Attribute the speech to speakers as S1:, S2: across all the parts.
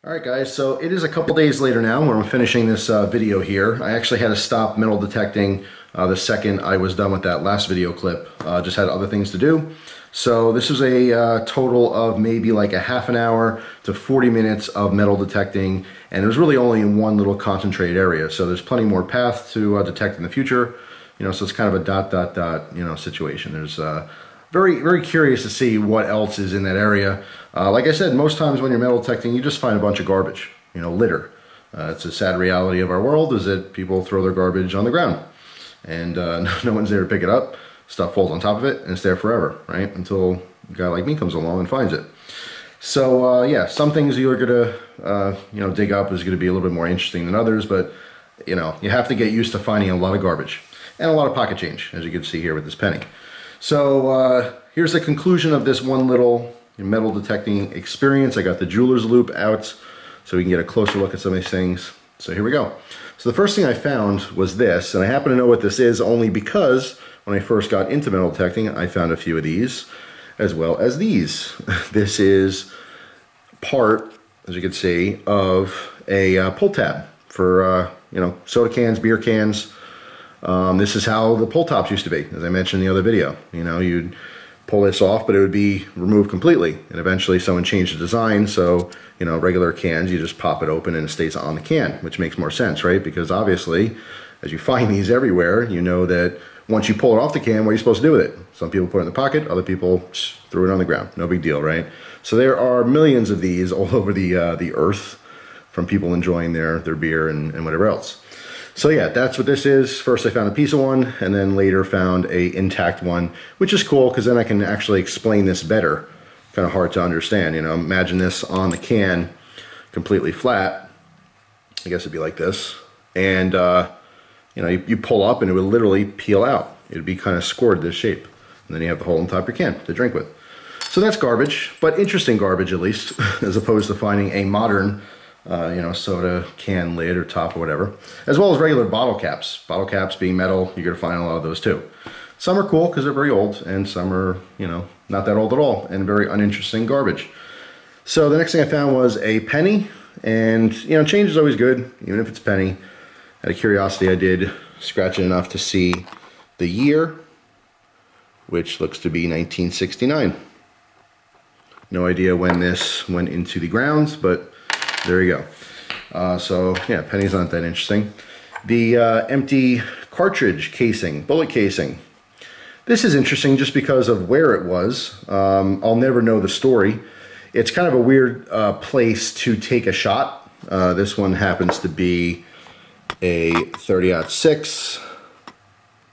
S1: Alright guys, so it is a couple days later now when I'm finishing this video here. I actually had to stop metal detecting the second I was done with that last video clip. Just had other things to do. So this is a total of maybe like a half an hour to 40 minutes of metal detecting, and it was really only in one little concentrated area. So there's plenty more path to detect in the future. You know, so it's kind of a situation. There's very curious to see what else is in that area. Like I said, most times when you're metal detecting, you just find a bunch of garbage, you know, litter. It's a sad reality of our world is that people throw their garbage on the ground and no one's there to pick it up. Stuff falls on top of it and it's there forever, right? Until a guy like me comes along and finds it. So yeah, some things you're gonna dig up is gonna be a little bit more interesting than others, but you know, you have to get used to finding a lot of garbage and a lot of pocket change, as you can see here with this penny. So here's the conclusion of this one little metal detecting experience. I got the jeweler's loop out so we can get a closer look at some of these things. So here we go. So the first thing I found was this, and I happen to know what this is only because when I first got into metal detecting, I found a few of these as well as these. This is part, as you can see, of a pull tab for you know, soda cans, beer cans. This is how the pull tops used to be, as I mentioned in the other video. You know, you'd pull this off, but it would be removed completely. And eventually someone changed the design, so, you know, regular cans, you just pop it open and it stays on the can, which makes more sense, right? Because obviously, as you find these everywhere, you know that once you pull it off the can, what are you supposed to do with it? Some people put it in the pocket, other people threw it on the ground. No big deal, right? So there are millions of these all over the earth from people enjoying their beer and whatever else. So yeah, that's what this is. First I found a piece of one, and then later found a intact one, which is cool because then I can actually explain this better. Kind of hard to understand, you know. Imagine this on the can, completely flat. I guess it'd be like this. And you know, you pull up and it would literally peel out. It'd be kind of scored this shape. And then you have the hole on top of your can to drink with. So that's garbage, but interesting garbage at least, as opposed to finding a modern you know, soda can lid or top or whatever, as well as regular bottle caps. Bottle caps being metal, you're gonna find a lot of those too. Some are cool because they're very old, and some are, you know, not that old at all, and very uninteresting garbage. So the next thing I found was a penny, and you know, change is always good, even if it's a penny. Out of curiosity, I did scratch it enough to see the year, which looks to be 1969. No idea when this went into the ground, but there you go. So yeah, pennies aren't that interesting. The empty cartridge casing, bullet casing. This is interesting just because of where it was. I'll never know the story. It's kind of a weird place to take a shot. This one happens to be a 30-06.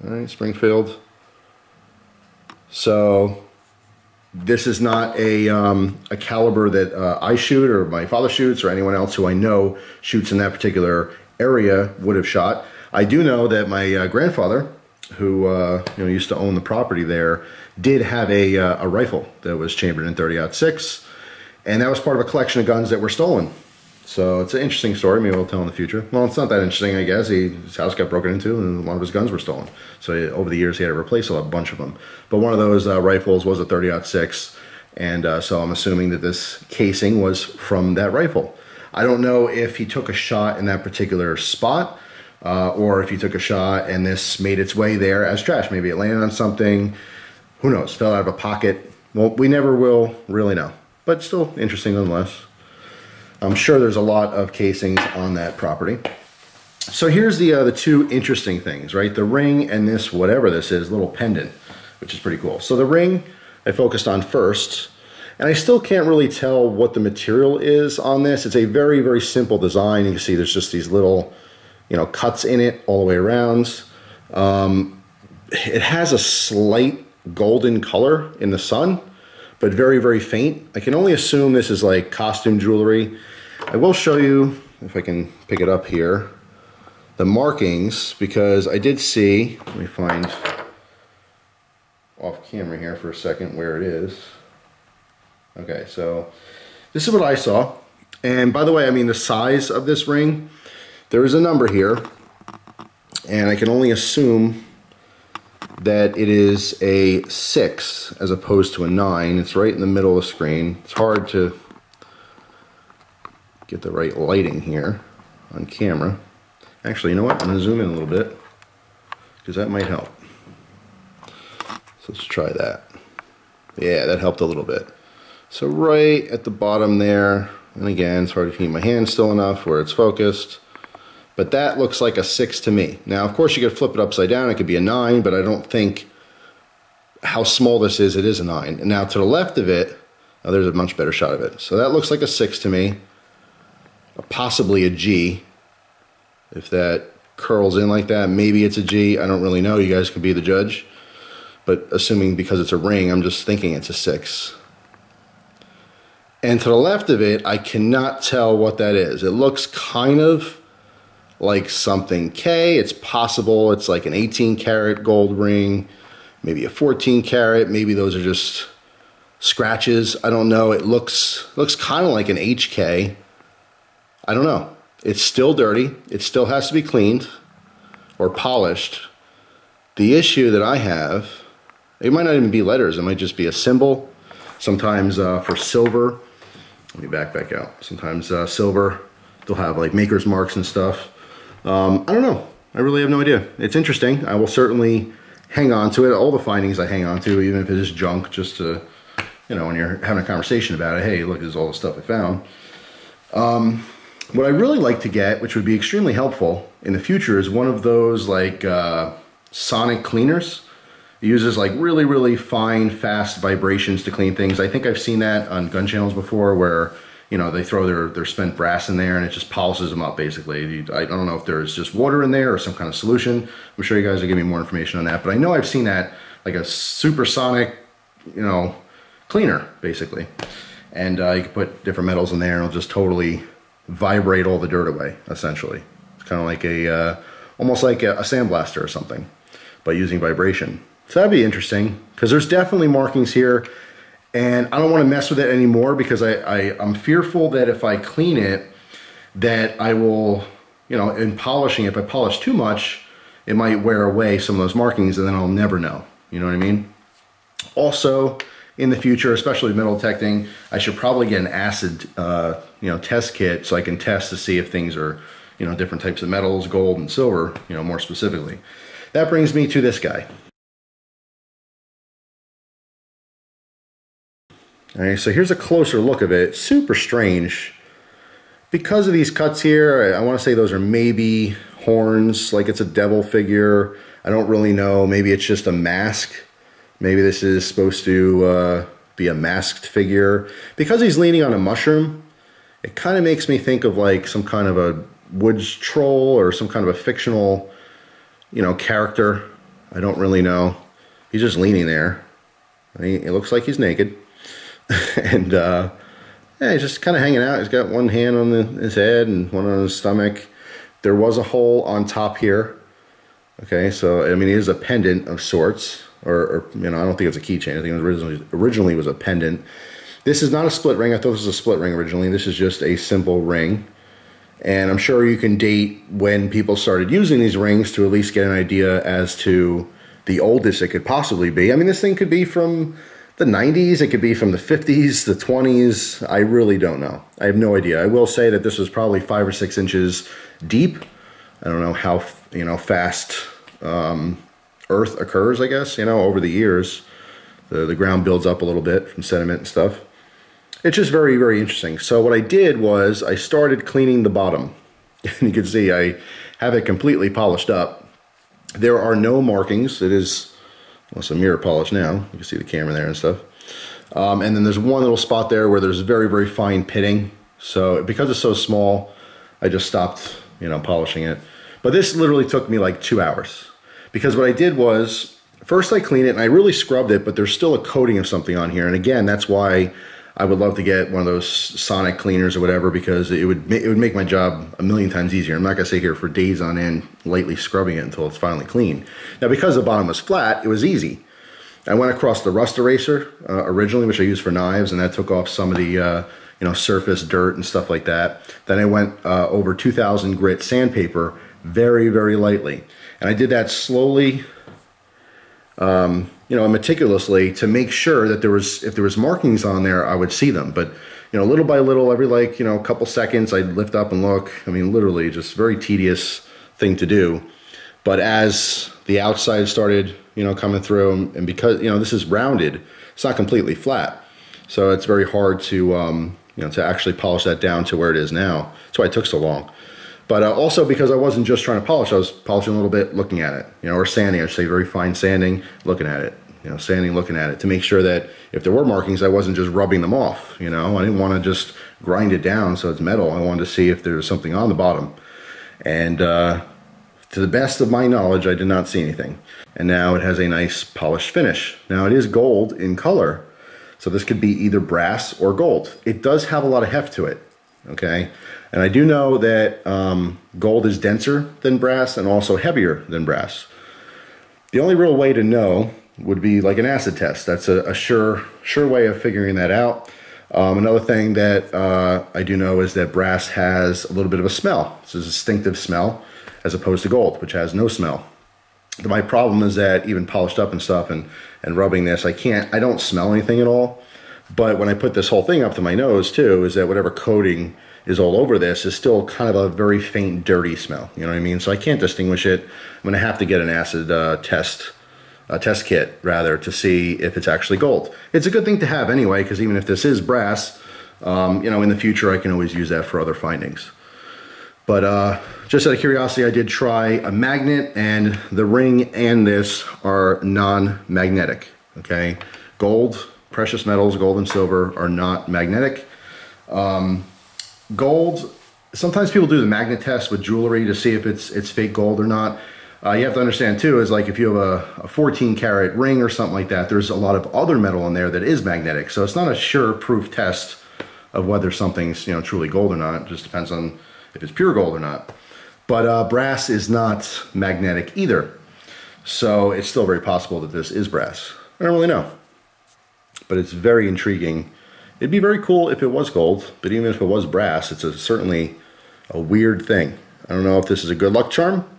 S1: All right, Springfield. So this is not a caliber that I shoot or my father shoots or anyone else who I know shoots in that particular area would have shot. I do know that my grandfather, who you know, used to own the property there, did have a rifle that was chambered in 30-06, and that was part of a collection of guns that were stolen. So it's an interesting story. Maybe I'll tell in the future. Well, it's not that interesting, I guess. His house got broken into and a lot of his guns were stolen. So over the years he had to replace a bunch of them. But one of those rifles was a 30-06, and so I'm assuming that this casing was from that rifle. I don't know if he took a shot in that particular spot, or if he took a shot and this made its way there as trash. Maybe it landed on something. Who knows? Fell out of a pocket. Well, we never will really know. But still interesting nonetheless. I'm sure there's a lot of casings on that property. So here's the two interesting things, right? The ring and this, whatever this is, little pendant, which is pretty cool. So the ring I focused on first, and I still can't really tell what the material is on this. It's a very simple design. You can see there's just these little, you know, cuts in it all the way around. It has a slight golden color in the sun, but very faint. I can only assume this is like costume jewelry. I will show you, if I can pick it up here, the markings, because I did see, let me find off camera here for a second where it is. Okay, so this is what I saw. And by the way, I mean the size of this ring, there is a number here, and I can only assume that it is a 6 as opposed to a 9. It's right in the middle of the screen. It's hard to get the right lighting here on camera. Actually, you know what? I'm going to zoom in a little bit because that might help. So let's try that. Yeah, that helped a little bit. So right at the bottom there, and again, it's hard to keep my hand still enough where it's focused, but that looks like a 6 to me. Now, of course, you could flip it upside down. It could be a 9, but I don't think how small this is, it is a 9. And now to the left of it, oh, there's a much better shot of it. So that looks like a 6 to me, possibly a G. If that curls in like that, maybe it's a G. I don't really know. You guys can be the judge. But assuming because it's a ring, I'm just thinking it's a 6. And to the left of it, I cannot tell what that is. It looks kind of like something K. It's possible it's like an 18 karat gold ring, maybe a 14 karat. Maybe those are just scratches. I don't know. It looks kind of like an HK. I don't know. It's still dirty. It still has to be cleaned or polished. The issue that I have, it might not even be letters. It might just be a symbol. Sometimes for silver, let me back out. Sometimes silver, they'll have like maker's marks and stuff. I don't know. I really have no idea. It's interesting. I will certainly hang on to it. All the findings I hang on to, even if it is junk, just to, you know, when you're having a conversation about it, hey, look, this is all the stuff I found. What I really like to get, which would be extremely helpful in the future, is one of those like sonic cleaners. It uses like really, really fine, fast vibrations to clean things. I think I've seen that on gun channels before where, you know, they throw their spent brass in there and it just polishes them up basically. I don't know if there's just water in there or some kind of solution. I'm sure you guys will give me more information on that, but I know I've seen that, like a supersonic, you know, cleaner basically. And you can put different metals in there and it'll just totally vibrate all the dirt away, essentially. It's kind of like almost like a sandblaster or something, but using vibration. So that'd be interesting, because there's definitely markings here, and I don't want to mess with it anymore because I'm fearful that if I clean it, that I will, you know, in polishing, if I polish too much, it might wear away some of those markings and then I'll never know. You know what I mean? Also, in the future, especially metal detecting, I should probably get an acid, you know, test kit so I can test to see if things are, you know, different types of metals, gold and silver, you know, more specifically. That brings me to this guy. All right, so here's a closer look of it. Super strange. Because of these cuts here, I want to say those are maybe horns, like it's a devil figure. I don't really know. Maybe it's just a mask. Maybe this is supposed to be a masked figure. Because he's leaning on a mushroom, it kind of makes me think of like some kind of a woods troll or some kind of a fictional, you know, character. I don't really know. He's just leaning there. It looks like he's naked. And yeah, he's just kind of hanging out. He's got one hand on his head and one on his stomach. There was a hole on top here. Okay, so I mean, it is a pendant of sorts, or you know, I don't think it's a keychain. I think it was originally was a pendant. This is not a split ring. I thought this was a split ring originally. This is just a simple ring. And I'm sure you can date when people started using these rings to at least get an idea as to the oldest it could possibly be. I mean, this thing could be from the 90s, it could be from the 50s, the 20s. I really don't know. I have no idea. I will say that this was probably 5 or 6 inches deep. I don't know how, you know, fast earth occurs, I guess, you know, over the years. The ground builds up a little bit from sediment and stuff. It's just very, very interesting. So what I did was I started cleaning the bottom. And you can see I have it completely polished up. There are no markings. It is, well, it's a mirror polish now. You can see the camera there and stuff. And then there's one little spot there where there's very, very fine pitting. So because it's so small, I just stopped, you know, polishing it. But this literally took me like 2 hours. Because what I did was, first I cleaned it and I really scrubbed it, but there's still a coating of something on here. And again, that's why I would love to get one of those sonic cleaners or whatever, because it would make my job a million times easier. I'm not gonna sit here for days on end lightly scrubbing it until it's finally clean. Now, because the bottom was flat, it was easy. I went across the rust eraser originally, which I used for knives, and that took off some of the you know, surface dirt and stuff like that. Then I went over 2000 grit sandpaper very, very lightly. And I did that slowly, you know, meticulously to make sure that if there was markings on there, I would see them. But, little by little, every like, a couple seconds, I'd lift up and look. I mean, literally just very tedious thing to do. But as the outside started, coming through, and because, this is rounded, it's not completely flat. So it's very hard to, to actually polish that down to where it is now. That's why it took so long. But also because I wasn't just trying to polish, I was polishing a little bit, looking at it, or sanding, I should say, very fine sanding, looking at it, sanding, looking at it, to make sure that if there were markings, I wasn't just rubbing them off, I didn't want to just grind it down so it's metal. I wanted to see if there was something on the bottom. And to the best of my knowledge, I did not see anything. And now it has a nice polished finish. Now it is gold in color, so this could be either brass or gold. It does have a lot of heft to it, okay? And I do know that gold is denser than brass and also heavier than brass. The only real way to know would be like an acid test. That's a sure way of figuring that out. Another thing that I do know is that brass has a little bit of a smell. It's a distinctive smell as opposed to gold, which has no smell. My problem is that even polished up and stuff and rubbing this, I don't smell anything at all. But when I put this whole thing up to my nose too, is that whatever coating is all over this is still kind of a very faint, dirty smell. You know what I mean? So I can't distinguish it. I'm going to have to get an acid test kit rather, to see if it's actually gold. It's a good thing to have anyway, because even if this is brass, in the future I can always use that for other findings. But just out of curiosity, I did try a magnet, and the ring and this are non-magnetic, okay? Gold, precious metals, gold and silver are not magnetic. Gold, sometimes people do the magnet test with jewelry to see if it's fake gold or not. You have to understand too, is like if you have a 14 karat ring or something like that, there's a lot of other metal in there that is magnetic. So it's not a sure proof test of whether something's truly gold or not. It just depends on if it's pure gold or not. But brass is not magnetic either. So it's still very possible that this is brass. I don't really know. But it's very intriguing. It'd be very cool if it was gold, but even if it was brass, it's certainly a weird thing. I don't know if this is a good luck charm.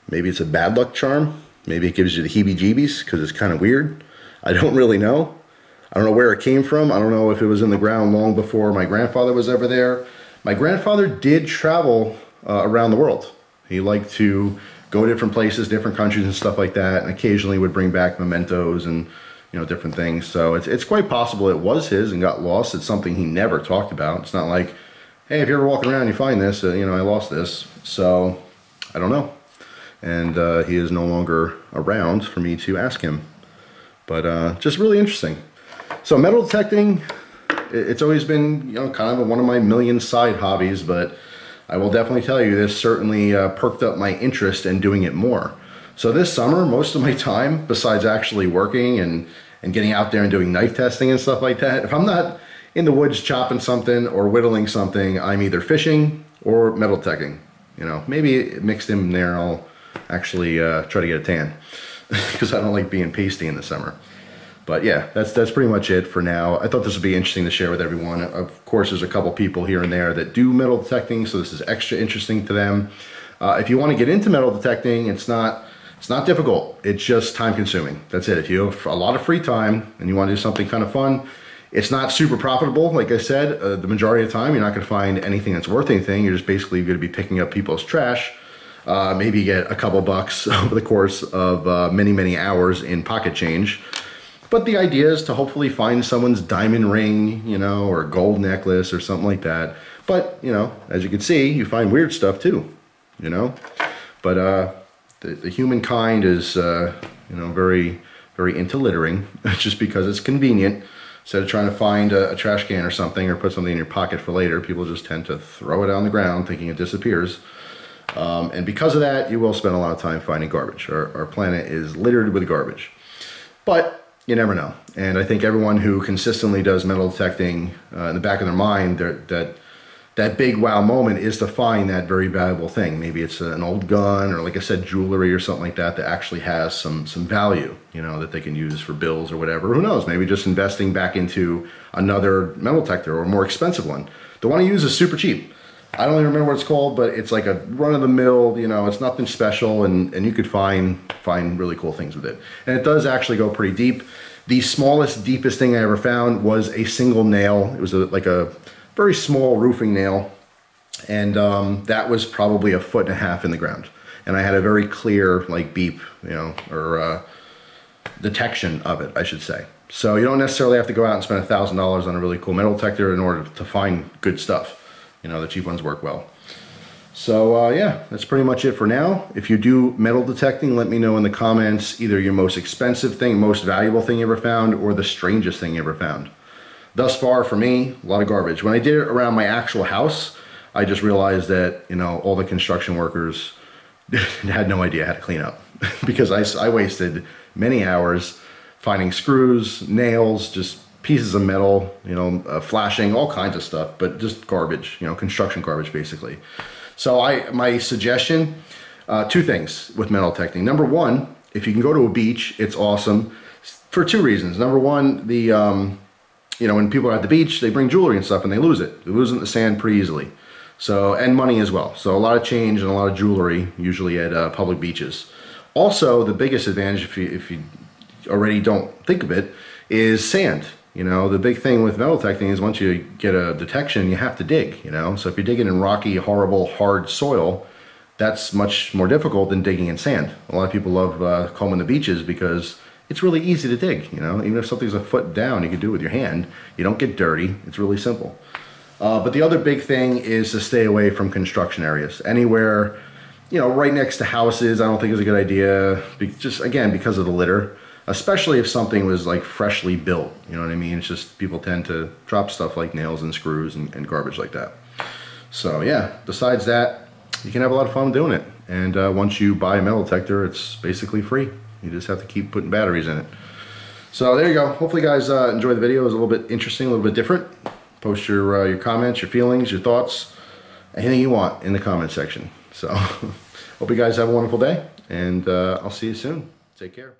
S1: Maybe it's a bad luck charm. Maybe it gives you the heebie-jeebies because it's kind of weird. I don't really know. I don't know where it came from. I don't know if it was in the ground long before my grandfather was ever there. My grandfather did travel around the world. He liked to go to different places, different countries and stuff like that, and occasionally would bring back mementos and different things. So it's quite possible it was his and got lost. It's something he never talked about. It's not like, hey, if you're ever walking around and you find this, I lost this. So I don't know. And he is no longer around for me to ask him. But just really interesting. So metal detecting, it's always been kind of one of my million side hobbies, but I will definitely tell you this certainly perked up my interest in doing it more. So this summer, most of my time, besides actually working and getting out there and doing knife testing and stuff like that, if I'm not in the woods chopping something or whittling something, I'm either fishing or metal detecting. Maybe mixed in there, I'll actually try to get a tan because I don't like being pasty in the summer. But yeah, that's pretty much it for now. I thought this would be interesting to share with everyone. Of course, there's a couple people here and there that do metal detecting, so this is extra interesting to them. If you want to get into metal detecting, it's not difficult. It's just time consuming. That's it. If you have a lot of free time and you want to do something kind of fun, it's not super profitable. Like I said, the majority of the time, you're not going to find anything that's worth anything. You're just basically going to be picking up people's trash. Maybe get a couple bucks over the course of many, many hours in pocket change. But the idea is to hopefully find someone's diamond ring, or gold necklace or something like that. But, as you can see, you find weird stuff too, But the humankind is, very, very into littering just because it's convenient. Instead of trying to find a trash can or something or put something in your pocket for later, people just tend to throw it on the ground thinking it disappears. And because of that, you will spend a lot of time finding garbage. Our planet is littered with garbage. But you never know. And I think everyone who consistently does metal detecting, in the back of their mind, that big wow moment is to find that very valuable thing. Maybe it's an old gun or, like I said, jewelry or something like that actually has some value, that they can use for bills or whatever. Who knows? Maybe just investing back into another metal detector or a more expensive one. The one I use is super cheap. I don't even remember what it's called, but it's like a run-of-the-mill, it's nothing special, and you could find really cool things with it. And it does actually go pretty deep. The smallest, deepest thing I ever found was a single nail. It was like a very small roofing nail, and that was probably 1.5 feet in the ground. And I had a very clear like beep, you know, or detection of it, I should say. So you don't necessarily have to go out and spend $1,000 on a really cool metal detector in order to find good stuff. You know, the cheap ones work well. So yeah, that's pretty much it for now. If you do metal detecting, let me know in the comments either your most expensive thing, most valuable thing you ever found, or the strangest thing you ever found. Thus far for me, a lot of garbage. When I did it around my actual house, I just realized that, you know, all the construction workers had no idea how to clean up because I wasted many hours finding screws, nails, just pieces of metal, you know, flashing, all kinds of stuff, but just garbage, you know, construction garbage basically. So my suggestion, 2 things with metal detecting. Number 1, if you can go to a beach, it's awesome for 2 reasons. Number 1, the you know, when people are at the beach, they bring jewelry and stuff and they lose it. They lose it in the sand pretty easily. So, and money as well. So a lot of change and a lot of jewelry usually at public beaches. Also, the biggest advantage, if you already don't think of it, is sand. You know, the big thing with metal detecting is once you get a detection, you have to dig, you know. So if you're digging in rocky, horrible, hard soil, that's much more difficult than digging in sand. A lot of people love combing the beaches because it's really easy to dig, you know. Even if something's 1 foot down, you can do it with your hand. You don't get dirty. It's really simple. But the other big thing is to stay away from construction areas. Anywhere, you know, right next to houses, I don't think is a good idea. Just, again, because of the litter. Especially if something was like freshly built, you know what I mean? It's just people tend to drop stuff like nails and screws and garbage like that. So yeah, besides that, you can have a lot of fun doing it. And once you buy a metal detector, it's basically free. You just have to keep putting batteries in it. So there you go. Hopefully you guys enjoyed the video. It was a little bit interesting, a little bit different. Post your comments, your feelings, your thoughts, anything you want in the comment section. So hope you guys have a wonderful day, and I'll see you soon. Take care.